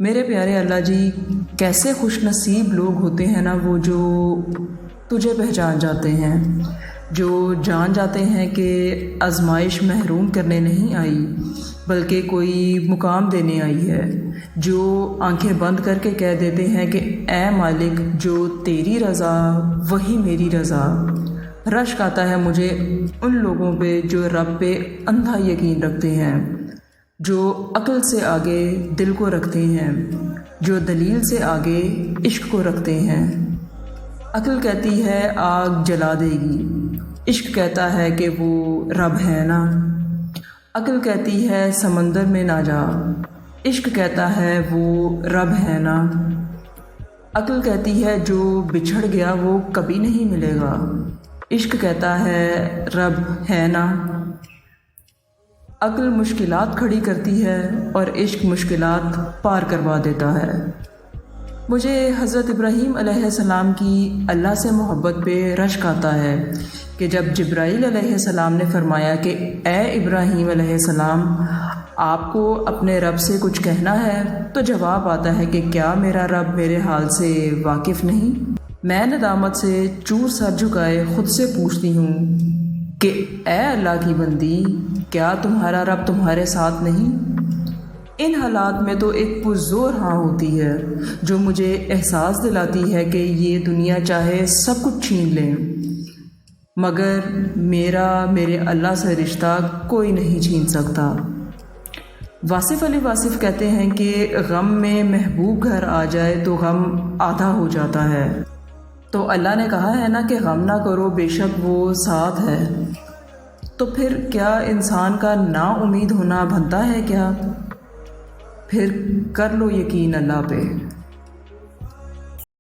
میرے پیارے اللہ جی، کیسے خوش نصیب لوگ ہوتے ہیں نا وہ جو تجھے پہچان جاتے ہیں، جو جان جاتے ہیں کہ آزمائش محروم کرنے نہیں آئی بلکہ کوئی مقام دینے آئی ہے، جو آنکھیں بند کر کے کہہ دیتے ہیں کہ اے مالک، جو تیری رضا وہی میری رضا۔ رشک آتا ہے مجھے ان لوگوں پہ جو رب پہ اندھا یقین رکھتے ہیں، جو عقل سے آگے دل کو رکھتے ہیں، جو دلیل سے آگے عشق کو رکھتے ہیں۔ عقل کہتی ہے آگ جلا دے گی، عشق کہتا ہے کہ وہ رب ہے نا۔ عقل کہتی ہے سمندر میں نہ جا، عشق کہتا ہے وہ رب ہے نا۔ عقل کہتی ہے جو بچھڑ گیا وہ کبھی نہیں ملے گا، عشق کہتا ہے رب ہے نا۔ عقل مشکلات کھڑی کرتی ہے اور عشق مشکلات پار کروا دیتا ہے۔ مجھے حضرت ابراہیم علیہ السلام کی اللہ سے محبت پہ رشک آتا ہے کہ جب جبرائیل علیہ السلام نے فرمایا کہ اے ابراہیم علیہ السلام، آپ کو اپنے رب سے کچھ کہنا ہے، تو جواب آتا ہے کہ کیا میرا رب میرے حال سے واقف نہیں؟ میں ندامت سے چور سر جھکائے خود سے پوچھتی ہوں کہ اے اللہ کی بندی، کیا تمہارا رب تمہارے ساتھ نہیں؟ ان حالات میں تو ایک پرزور ہاں ہوتی ہے جو مجھے احساس دلاتی ہے کہ یہ دنیا چاہے سب کچھ چھین لیں مگر میرے اللہ سے رشتہ کوئی نہیں چھین سکتا۔ واصف علی واصف کہتے ہیں کہ غم میں محبوب گھر آ جائے تو غم آدھا ہو جاتا ہے، تو اللہ نے کہا ہے نا کہ غم نہ کرو بے شک وہ ساتھ ہے، تو پھر کیا انسان کا نا امید ہونا بنتا ہے کیا؟ پھر کر لو یقین اللہ پہ۔